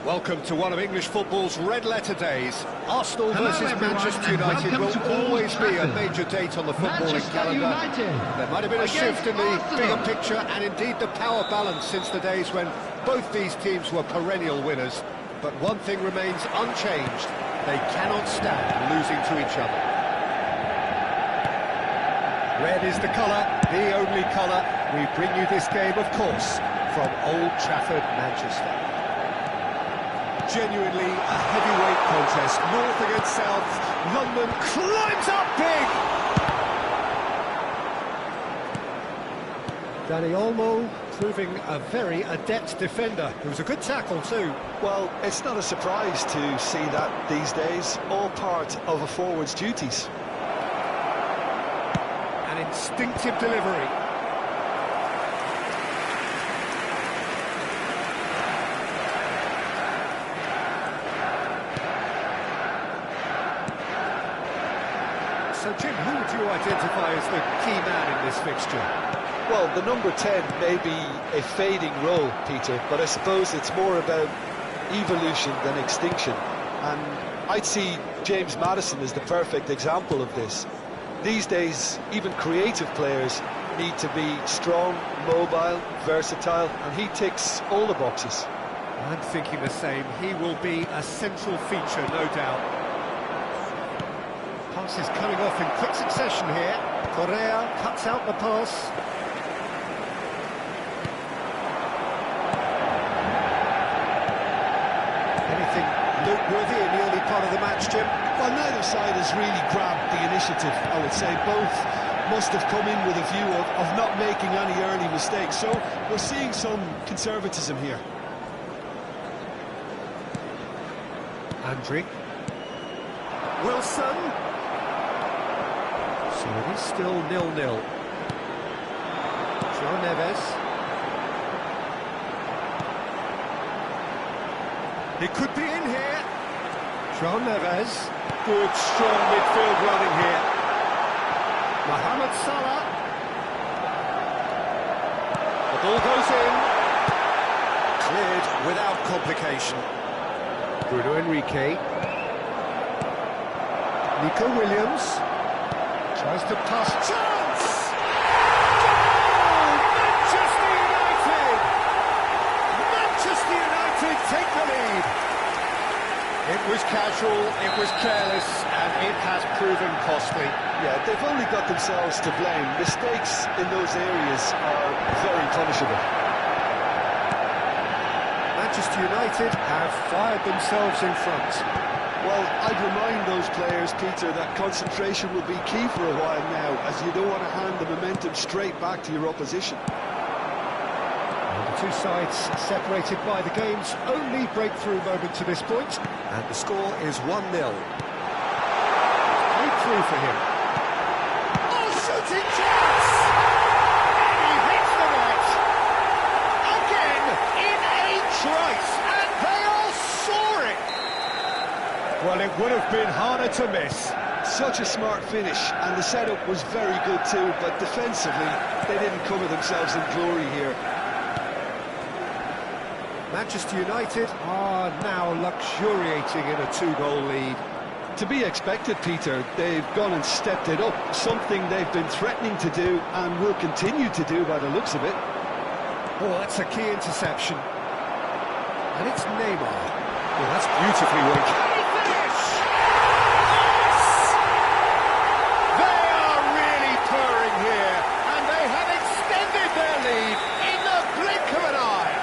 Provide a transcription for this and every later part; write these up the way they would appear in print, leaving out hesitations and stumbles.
Welcome to one of English football's red-letter days. Arsenal versus everyone, Manchester and United welcome to will Old always be a Trafford. major date on the footballing Manchester calendar. United There might have been a shift in the against bigger Arsenal. picture and indeed the power balance since the days when both these teams were perennial winners. But one thing remains unchanged. They cannot stand losing to each other. Red is the colour, the only colour. We bring you this game, of course, from Old Trafford, Manchester. Genuinely a heavyweight contest, north against south. London climbs up big! Dani Olmo proving a very adept defender. It was a good tackle too. Well, it's not a surprise to see that these days, all part of a forward's duties. An instinctive delivery. So, Jim, who would you identify as the key man in this fixture? Well, the number 10 may be a fading role, Peter, but I suppose it's more about evolution than extinction. And I'd see James Maddison as the perfect example of this. These days, even creative players need to be strong, mobile, versatile, and he ticks all the boxes. I'm thinking the same. He will be a central feature, no doubt. Pass is coming off in quick succession here. Correa cuts out the pass. Anything noteworthy in the early part of the match, Jim? Well, neither side has really grabbed the initiative, I would say. Both must have come in with a view of not making any early mistakes. So we're seeing some conservatism here. Andri. Wilson. So it is still 0-0. João Neves. He could be in here. João Neves. Good, strong midfield running here. Mohamed Salah. The ball goes in. Cleared without complication. Bruno Henrique. Nico Williams. Tries to pass. Chance! Goal! Manchester United! Manchester United take the lead. It was casual, it was careless, and it has proven costly. Yeah, they've only got themselves to blame. Mistakes in those areas are very punishable. Manchester United have fired themselves in front. Well, I'd remind those players, Peter, that concentration will be key for a while now, as you don't want to hand the momentum straight back to your opposition. And the two sides separated by the game's only breakthrough moment to this point, and the score is 1-0. Played through for him. Oh, shooting chance! And he hits the net! Again, in a trice, and they are soaring! Well, it would have been harder to miss. Such a smart finish, and the setup was very good too, but defensively, they didn't cover themselves in glory here. Manchester United are now luxuriating in a two-goal lead. To be expected, Peter, they've gone and stepped it up, something they've been threatening to do and will continue to do by the looks of it. Oh, that's a key interception. And it's Neymar. Oh, that's beautifully worked. Can he finish? Yes! They are really purring here, and they have extended their lead in the blink of an eye.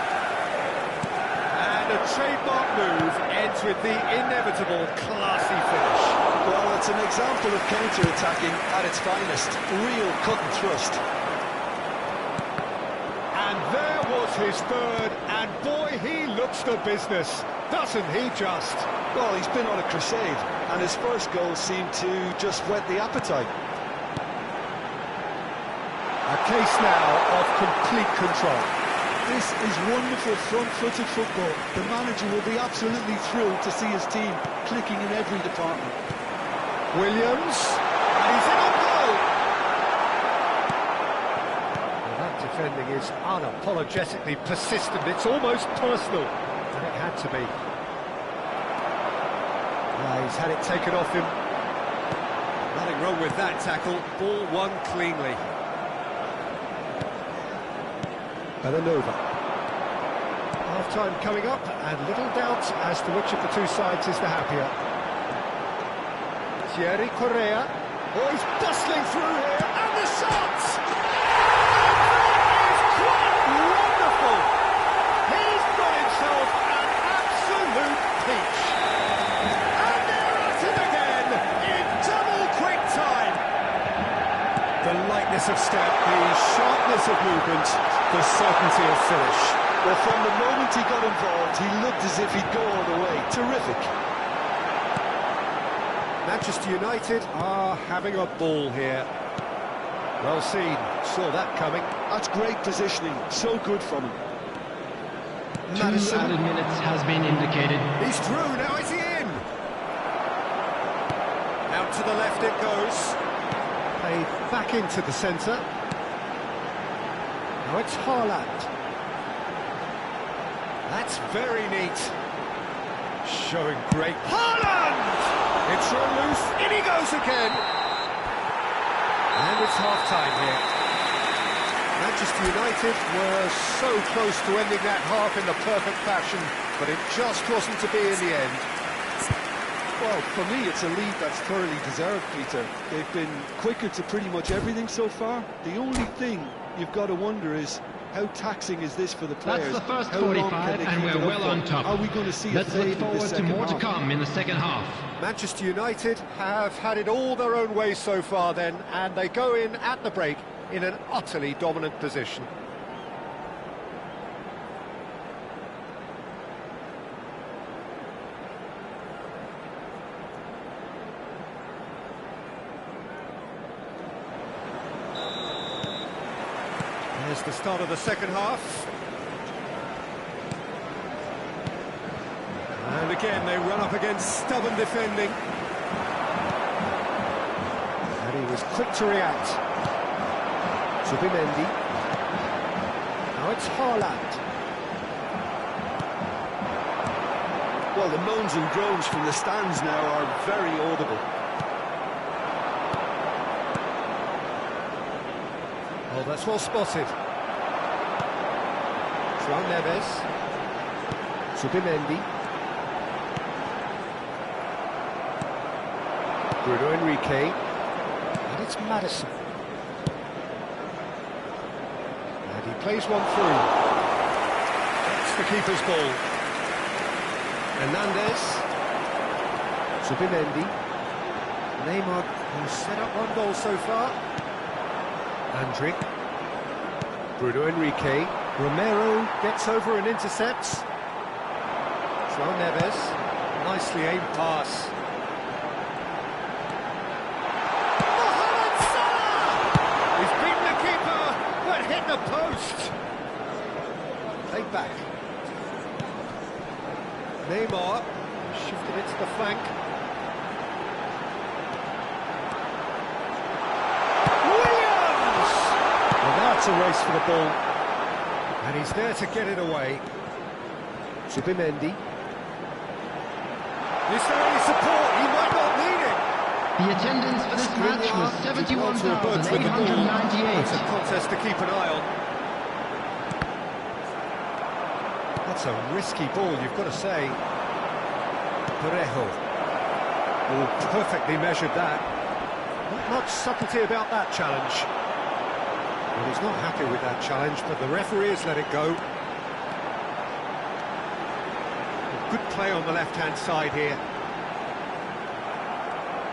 And a trademark move ends with the inevitable classy finish. Well, it's an example of counter-attacking at its finest. Real cut and thrust. And there was his third, and boy, he looks the business, doesn't he just? Well, he's been on a crusade, and his first goal seemed to just whet the appetite. A case now of complete control. This is wonderful front-footed football. The manager will be absolutely thrilled to see his team clicking in every department. Williams, and he's in on goal. Well, that defending is unapologetically persistent. It's almost personal, and it had to be. He's had it taken off him. Nothing wrong with that tackle. Ball won cleanly. Belanova. Half-time coming up, and little doubt as to which of the two sides is the happier. Thierry Correa. Oh, he's bustling through here, and the shot! It's quite wonderful! He's got himself an absolute peach. And they're at it again, in double quick time. The lightness of step, the sharpness of movement, the certainty of finish. Well, from the moment he got involved, he looked as if he'd go all the way. Terrific. Manchester United are having a ball here. Well seen, saw that coming. That's great positioning, so good from him. 2 added minutes has been indicated. He's through, now is he in? Out to the left it goes. Played back into the centre. Now it's Haaland. That's very neat. Showing great... Haaland! It's run loose, in he goes again! And it's half-time here. Manchester United were so close to ending that half in the perfect fashion, but it just wasn't to be in the end. Well, for me, it's a lead that's thoroughly deserved, Peter. They've been quicker to pretty much everything so far. The only thing you've got to wonder is, how taxing is this for the players? That's the first How long 45, can they and keep we're it well up on for? top. Are we going to see Let's a look fade in forward this to second more to half? come in the second half. Manchester United have had it all their own way so far then, and they go in at the break in an utterly dominant position. There's the start of the second half. And again, they run up against stubborn defending. And he was quick to react. Zubimendi. Now it's Haaland. Well, the moans and groans from the stands now are very audible. Oh, that's well spotted. João Neves. Zubimendi. Bruno Henrique. And it's Maddison. And he plays one through. That's the keeper's ball. Hernandez. Zubimendi. Neymar, who's set up one goal so far. Andrick. Bruno Henrique. Romero gets over and intercepts. João Neves. Nicely aimed pass. Mohamed Salah! He's beaten the keeper, but hit the post. Played back. Neymar shifted it to the flank. It's a race for the ball, and he's there to get it away. Zubimendi. Is there any support? He might not need it. The attendance for this match was It's a 71,898. contest to keep an eye on. That's a risky ball, you've got to say. Parejo. Oh, perfectly measured that. Not much subtlety about that challenge. Well, he's not happy with that challenge, but the referee has let it go. Good play on the left-hand side here.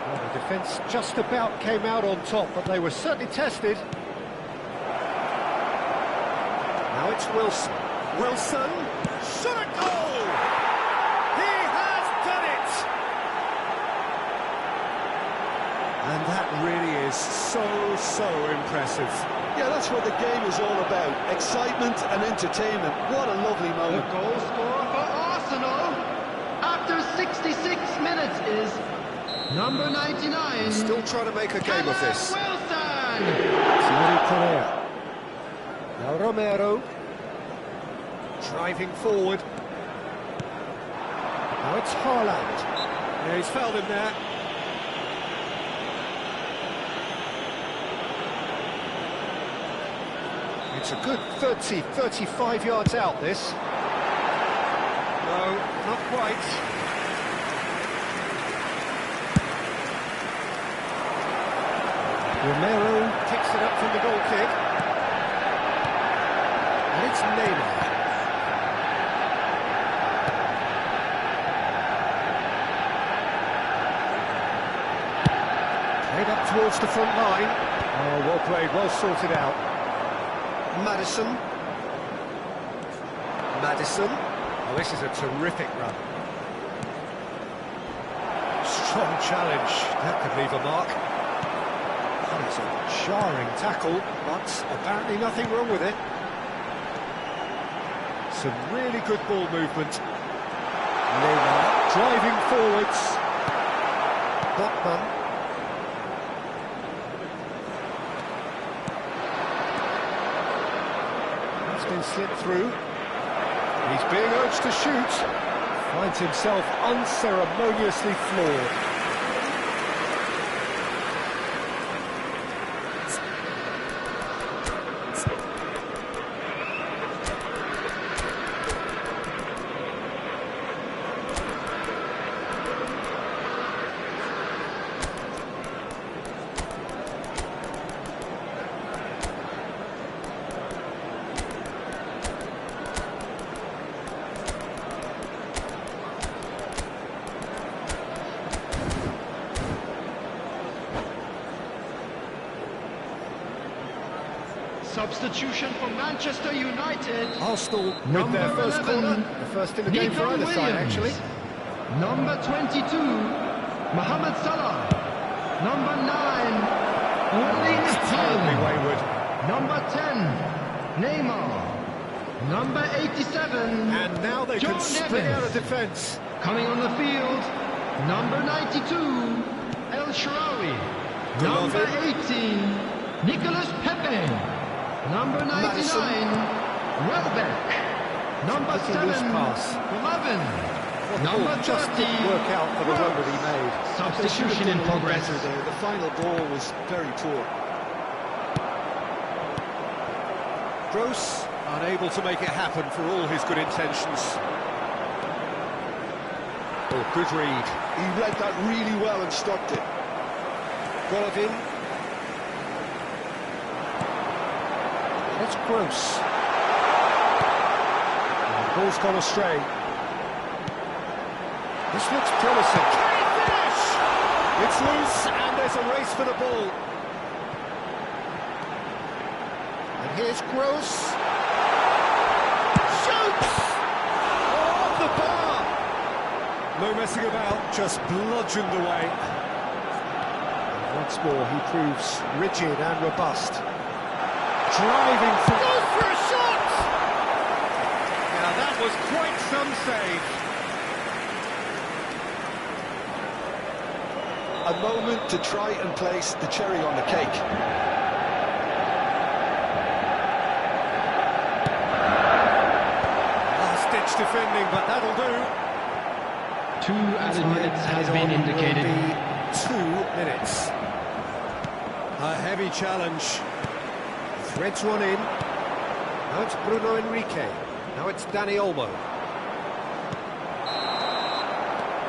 Well, the defence just about came out on top, but they were certainly tested. Now it's Wilson. Wilson! Shot a goal! He has done it! And that really is so impressive. Yeah, that's what the game is all about. Excitement and entertainment. What a lovely The moment. goal scorer for Arsenal after 66 minutes is number 99. Still trying to make a game of this. Wilson! Thierry Correa. Now Romero. Driving forward. Now it's Haaland. Yeah, he's fouled him there. It's a good 30, 35 yards out, this. No, not quite. Romero picks it up from the goal kick. And it's Neymar. Played up towards the front line. Oh, well played, well sorted out. Madison. Oh, this is a terrific run. Strong challenge. That could leave a mark. That is a jarring tackle, but apparently nothing wrong with it. Some really good ball movement. Neymar driving forwards. Botman. Been slipped through. He's being urged to shoot. Finds himself unceremoniously floored. Substitution for Manchester United. Arsenal with their first 11, corner. The first in the game for either side, actually. Number 22, Mohamed Salah. Number 9, Erling Terribly Haaland. wayward. Number 10, Neymar. Number 87, And now they John can spring Evans. out of defence. Coming on the field, number 92, El Shaarawy. Number Golovin. 18, Nicolas Pepe. Number 99, Madison. Welbeck. Number Pretty 7, loose pass. Golovin. Well, Number just 30, didn't work out for the run that he made. Substitution in progress. There. The final ball was very poor. Gross, unable to make it happen for all his good intentions. Oh, good read. He read that really well and stopped it. Golovin. That's Gross. And the ball's gone astray. This looks promising. Can he finish? It's loose, and there's a race for the ball. And here's Gross. Shoots! Off the bar! No messing about, just bludgeoned away. And once more, he proves rigid and robust. Driving for... Goes for a shot! Now that was quite some save. A moment to try and place the cherry on the cake. Last-ditch defending, but that'll do. 2 added minutes has been indicated. Will be 2 minutes. A heavy challenge. Threads one in. Now it's Bruno Enrique. Now it's Dani Olmo.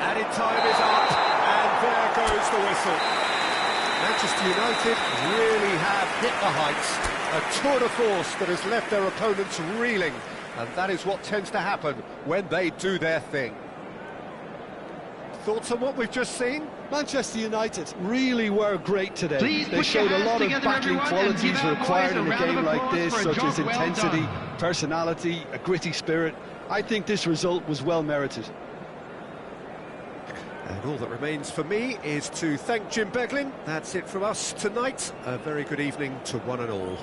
Added time is up, and there goes the whistle. Manchester United really have hit the heights. A tour de force that has left their opponents reeling, and that is what tends to happen when they do their thing. Thoughts on what we've just seen? Manchester United really were great today. Please they put your showed a hands lot of together, battling everyone, and qualities give our required boys a in a round of game like applause this, for a such job as well intensity, done. personality, a gritty spirit. I think this result was well merited. And all that remains for me is to thank Jim Beglin. That's it from us tonight. A very good evening to one and all.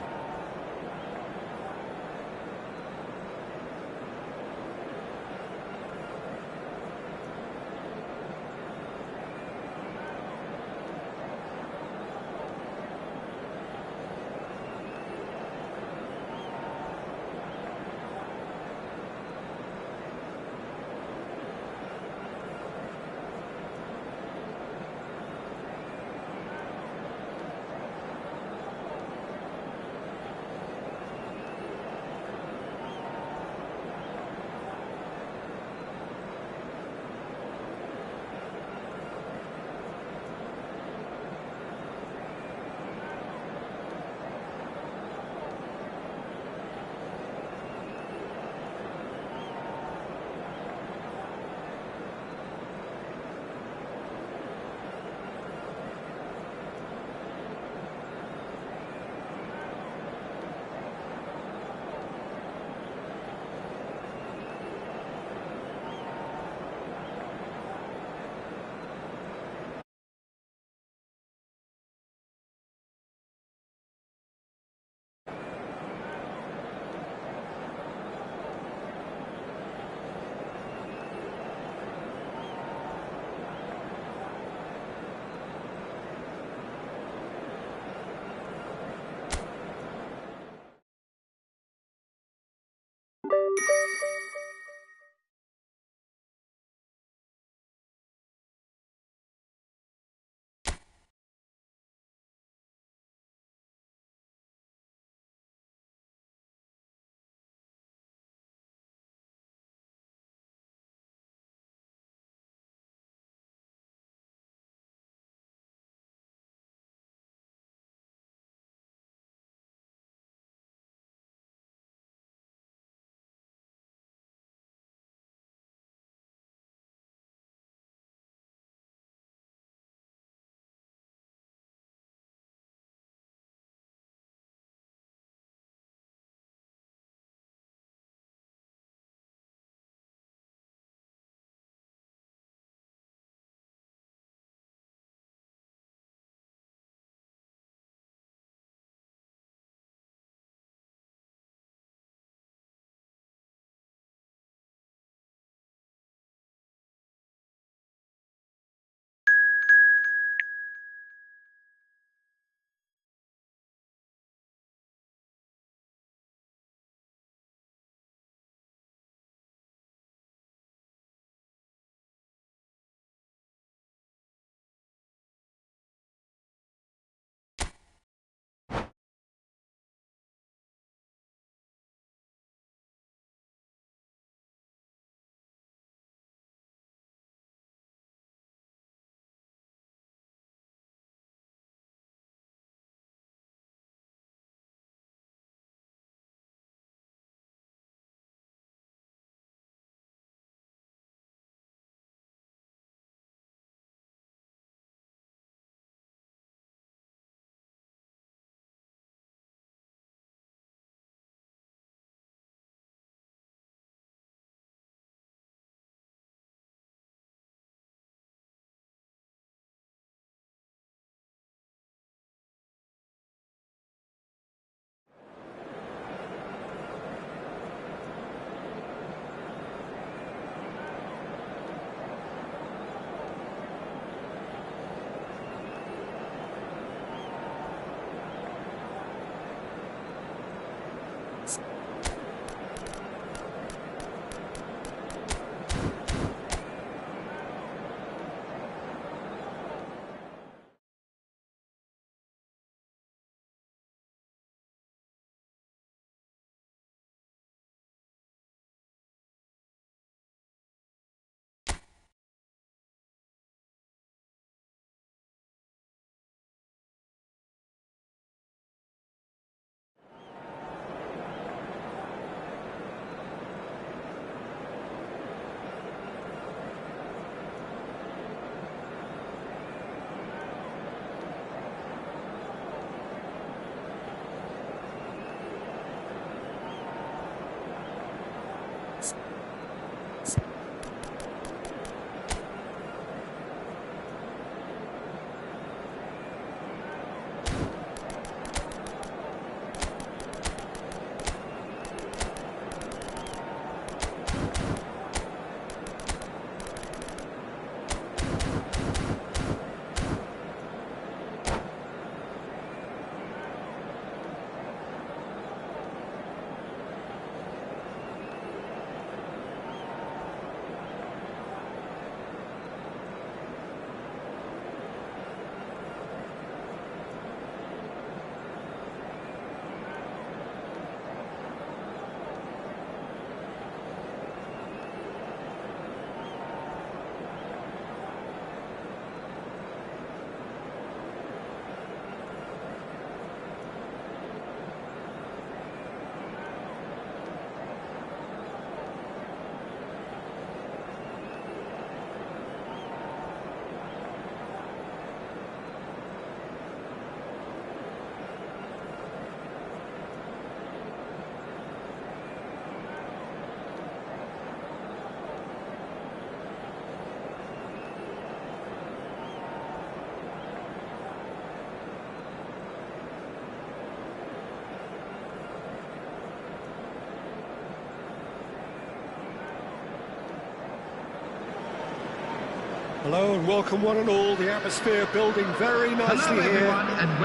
Hello and welcome one and all. The atmosphere building very nicely here.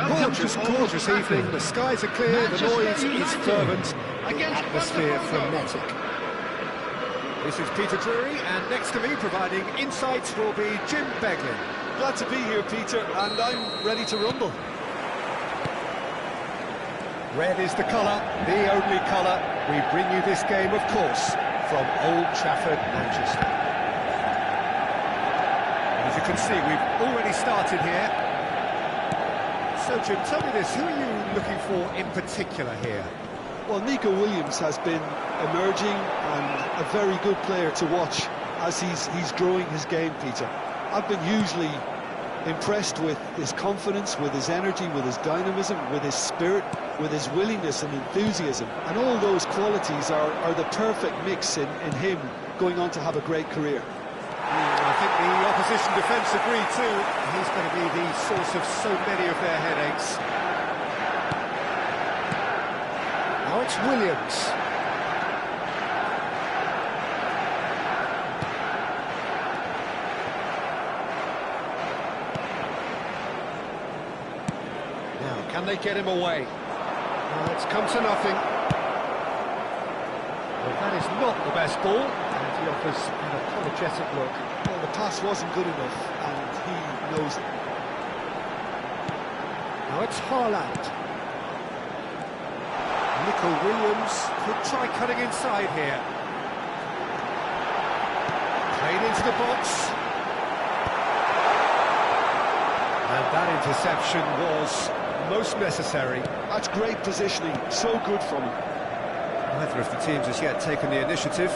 Gorgeous, gorgeous evening. The skies are clear, the noise is fervent, the atmosphere frenetic. This is Peter Drury, and next to me providing insights will be Jim Beglin. Glad to be here, Peter, and I'm ready to rumble. Red is the colour, the only colour. We bring you this game, of course, from Old Trafford, Manchester. As you can see, we've already started here. So, Jim, tell me this, who are you looking for in particular here? Well, Nico Williams has been emerging and a very good player to watch as he's growing his game, Peter. I've been hugely impressed with his confidence, with his energy, with his dynamism, with his spirit, with his willingness and enthusiasm. And all those qualities are the perfect mix in him going on to have a great career. I think the opposition defence agree too. He's going to be the source of so many of their headaches. Now it's Williams. Now, can they get him away? It's come to nothing. Well, that is not the best ball, and he offers an apologetic look. Well, the pass wasn't good enough, and he knows it. Now it's Haaland. Nico Williams could try cutting inside here. Played into the box. And that interception was most necessary. That's great positioning, so good from him. Neither of the teams has yet taken the initiative.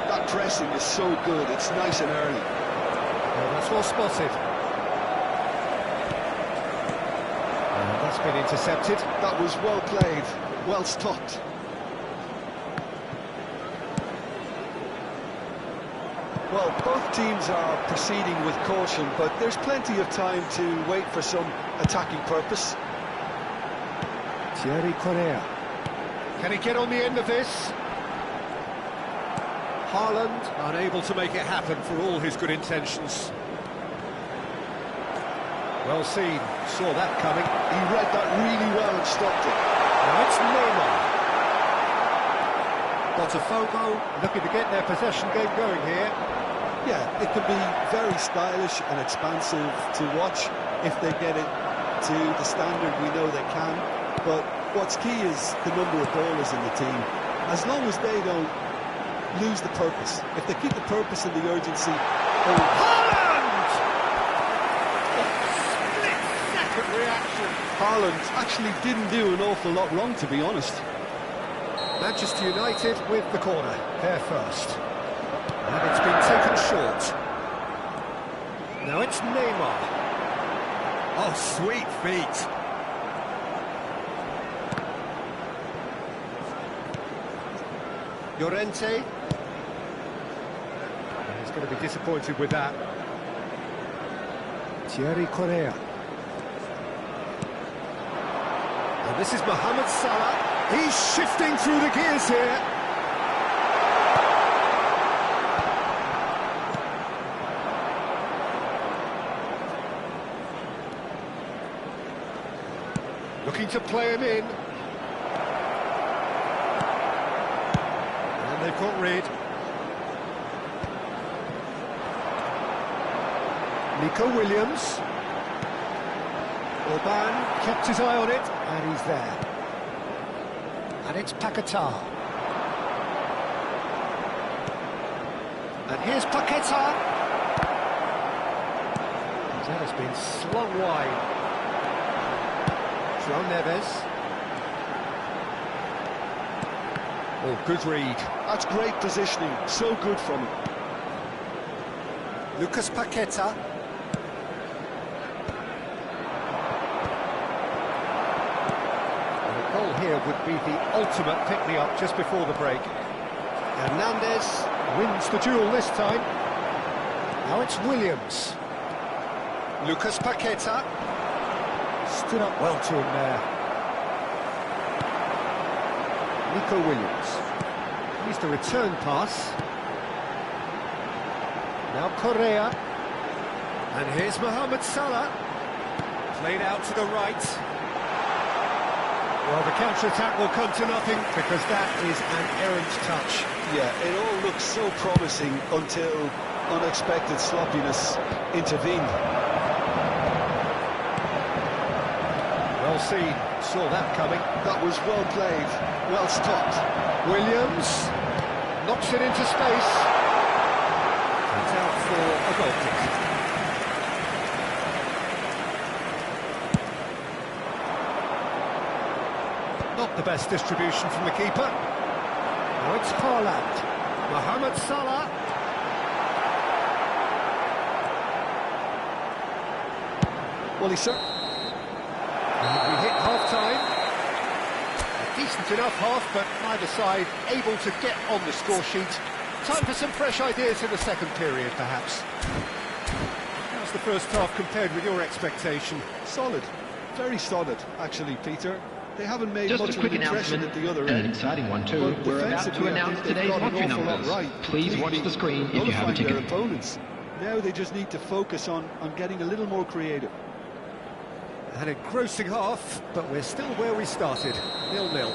That pressing is so good, it's nice and early. Well, that's well spotted. And that's been intercepted. That was well played, well stopped. Well, both teams are proceeding with caution, but there's plenty of time to wait for some attacking purpose. Thierry Correa. Can he get on the end of this? Haaland unable to make it happen for all his good intentions. Well seen, saw that coming. He read that really well and stopped it. Now it's Neymar. Botafogo looking to get their possession game going here. Yeah, it can be very stylish and expansive to watch if they get it to the standard we know they can. But what's key is the number of ballers in the team. As long as they don't lose the purpose, if they keep the purpose and the urgency. Haaland! Split-second reaction. Haaland actually didn't do an awful lot wrong, to be honest. Manchester United with the corner, they're first. And it's been taken short. Now it's Neymar. Oh, sweet feet. Llorente. He's going to be disappointed with that. Thierry Correa. And this is Mohamed Salah. He's shifting through the gears here. Looking to play him in. And they've got rid. Nico Williams. Orban kept his eye on it, and he's there. And it's Paquetá. And here's Paquetá. That has been slung wide. João Neves. Oh, good read. That's great positioning, so good from him. Lucas Paquetá. The goal here would be the ultimate pick-me-up just before the break. Hernandez wins the duel this time. Now it's Williams. Lucas Paquetá. Stood up well to him there. Nico Williams. He's the return pass. Now Correa. And here's Mohamed Salah. Played out to the right. Well, the counter-attack will come to nothing because that is an errant touch. Yeah, it all looks so promising until unexpected sloppiness intervened. Well seen, saw that coming. That was well played, well stopped. Williams knocks it into space. It's out for a goal kick. Not the best distribution from the keeper. Now it's Haaland. Mohamed Salah. Well, he certainly... We hit half-time. A decent enough half, but neither side able to get on the score sheet. Time for some fresh ideas in the second period, perhaps. How's the first half compared with your expectation? Solid. Very solid, actually, Peter. They haven't made Just much a quick of an impression announcement, at the other and end. an exciting one too. But We're about to defensively, I announce think they've today's got an lottery awful lot numbers. right. Please watch the screen if you have a Nullifying their ticket. opponents. Now they just need to focus on getting a little more creative. An engrossing half, but we're still where we started, 0-0.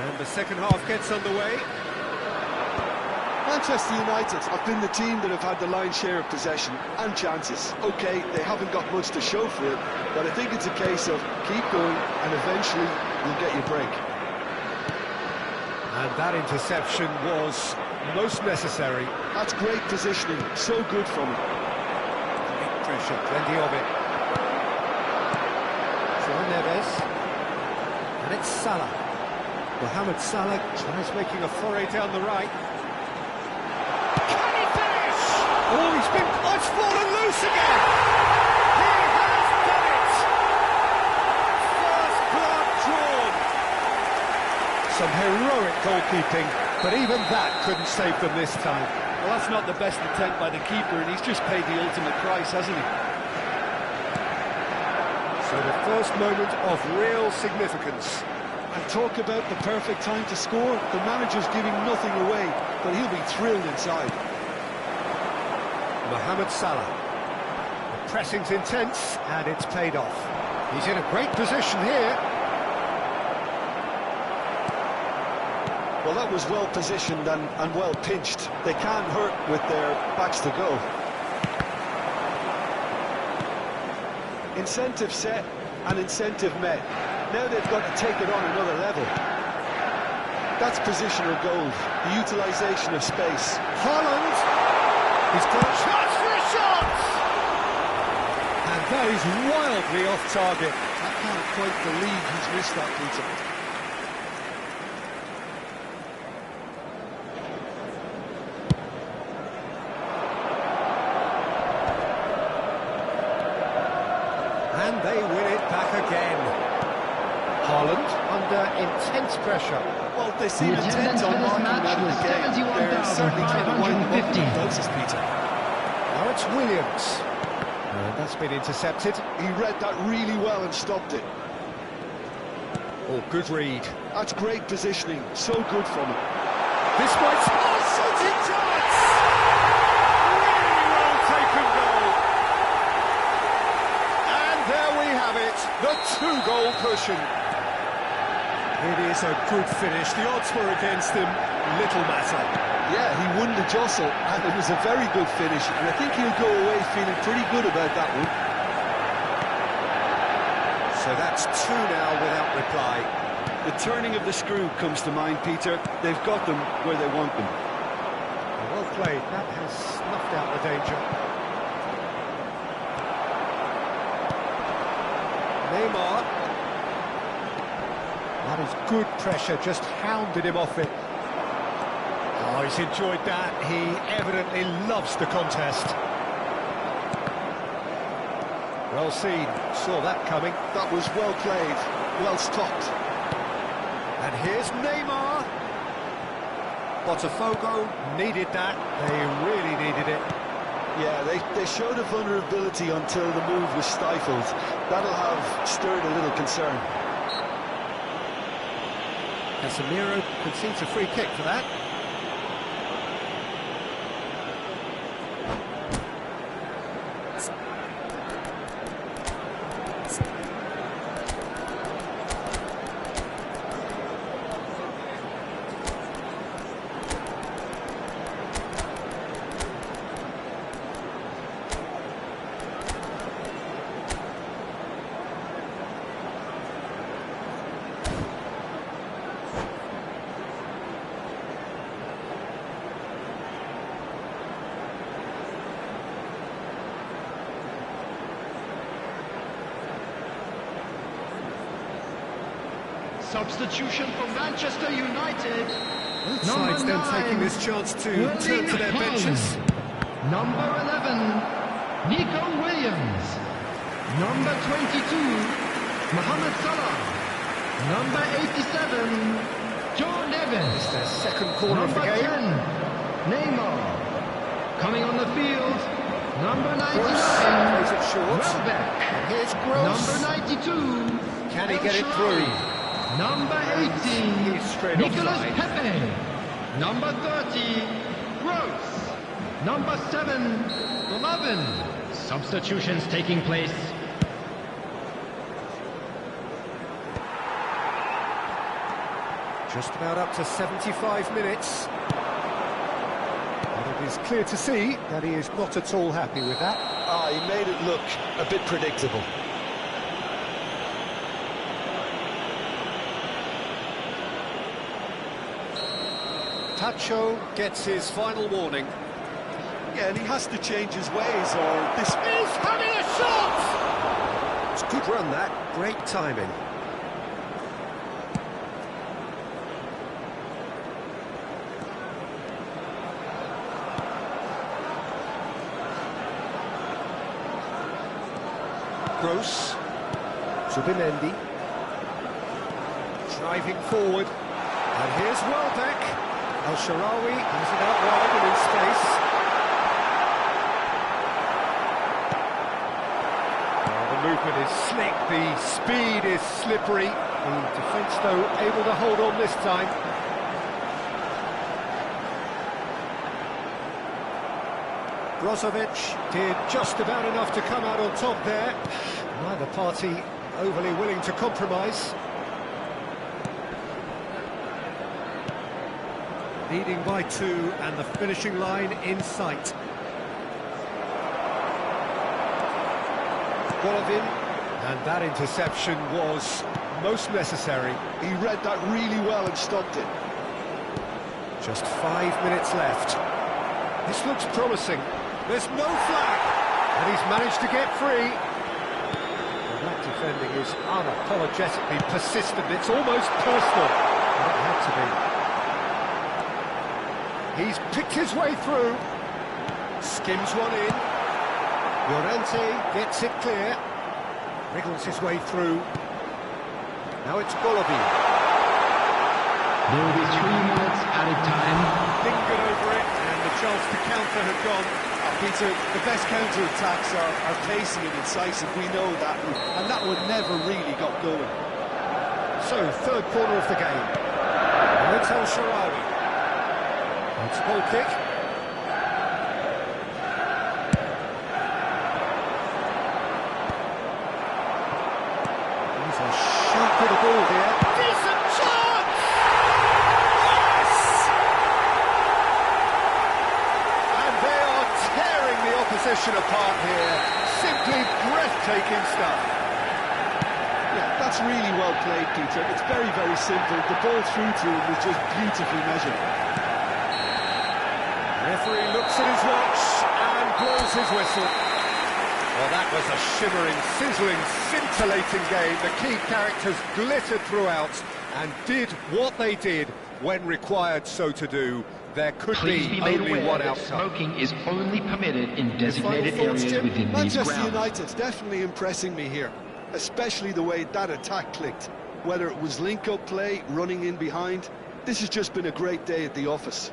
And the second half gets underway. Manchester United have been the team that have had the lion's share of possession and chances. OK, they haven't got much to show for it, but I think it's a case of keep going and eventually you'll get your break. And that interception was most necessary. That's great positioning, so good from him. Big pressure, plenty of it. João Neves. And it's Salah. Mohamed Salah tries making a foray down the right. Can he finish? Oh, it's fallen loose again! He has done it! First blood drawn! Some heroic goalkeeping, but even that couldn't save them this time. Well, that's not the best attempt by the keeper, and he's just paid the ultimate price, hasn't he? So the first moment of real significance. And talk about the perfect time to score. The manager's giving nothing away, but he'll be thrilled inside. Mohamed Salah. The pressing's intense, and it's paid off. He's in a great position here. Well, that was well positioned and well pinched. They can't hurt with their backs to goal. Incentive set and incentive met. Now they've got to take it on another level. That's positional gold, the utilisation of space. Haaland! He's got chance for a shot! And that is wildly off target. I can't quite believe he's missed that, Peter. And they win it back again. Haaland under intense pressure. Well, they seem The attendance intent on for this marking match out of was the game. They're certainly trying to wind them up with 7,550. the closest, Peter. Now it's Williams. That's been intercepted. He read that really well and stopped it. Oh, good read. That's great positioning, so good from him. This might... Oh, shooting chance! Really well taken goal. And there we have it, the 2-goal cushion. It is a good finish. The odds were against him. Little matter. Yeah, he won the jostle, and it was a very good finish, and I think he'll go away feeling pretty good about that one. So that's 2 now without reply. The turning of the screw comes to mind, Peter. They've got them where they want them. Well played. That has snuffed out the danger. Neymar. That is good pressure, just hounded him off it. Oh, he's enjoyed that. He evidently loves the contest. Well seen, saw that coming. That was well played, well stopped. And here's Neymar. Botafogo needed that. They really needed it. Yeah, they showed a vulnerability until the move was stifled. That'll have stirred a little concern. Casemiro concedes a free kick for that. Substitution for Manchester United. Both sides then taking this chance to turn to their benches. Number 11, Nico Williams. Number 22, Mohamed Salah. Number 87, Joe Neves. It's their second corner of the Number game. 10, Neymar. Coming on the field, number 99, Gross plays it short. Welbeck. Here's Gross. Number 92, Can he El get it Shaarawy. through? Number 18, He's straight Nicolas offside. Pepe. Number 30, Gross. Number 7, Lovin. Substitutions taking place. Just about up to 75 minutes. And it is clear to see that he is not at all happy with that. Ah, he made it look a bit predictable. Tacho gets his final warning. Yeah, and he has to change his ways, or this... He's having a shot! It's a good run, that. Great timing. Gross. Zubimendi. Driving forward. And here's Welbeck. El Shaarawy has it out wide and in space. Oh, the movement is slick, the speed is slippery. The defence, though, able to hold on this time. Brozovic did just about enough to come out on top there. Neither party overly willing to compromise. Leading by 2 and the finishing line in sight. Golovin, and that interception was most necessary. He read that really well and stopped it. Just 5 minutes left. This looks promising. There's no flag, and he's managed to get free. Well, that defending is unapologetically persistent. It's almost personal. Well, it had to be. He's picked his way through. Skims one in. Llorente gets it clear. Wriggles his way through. Now it's Golovin. There will be 3 minutes added time. Lingered over it, and the chance to counter had gone. Peter, the best counter-attacks are pacey and incisive, we know that, and that one never really got going. So, third corner of the game. And it's El Shaarawy. It's a goal kick. He's a shoot with the ball here. Decent chance! Yes! And they are tearing the opposition apart here. Simply breathtaking stuff. Yeah, that's really well played, Peter. It's very, very simple. The ball through to him was just beautifully measured. Referee looks at his watch and blows his whistle. Well, that was a shimmering, sizzling, scintillating game. The key characters glittered throughout and did what they did when required so to do. There could be only one outcome. Smoking is only permitted in designated areas within these grounds. Manchester United definitely impressing me here, especially the way that attack clicked. Whether it was link-up play, running in behind, this has just been a great day at the office.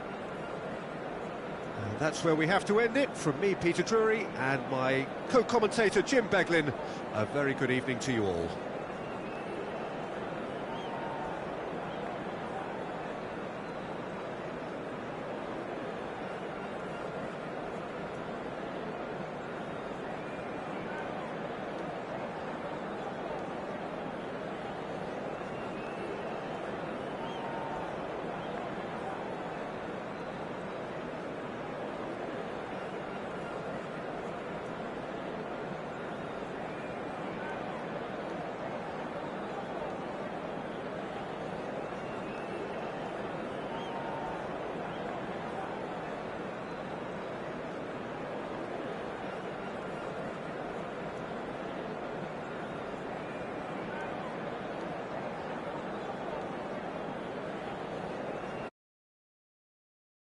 And that's where we have to end it. From me, Peter Drury, and my co-commentator, Jim Beglin, a very good evening to you all.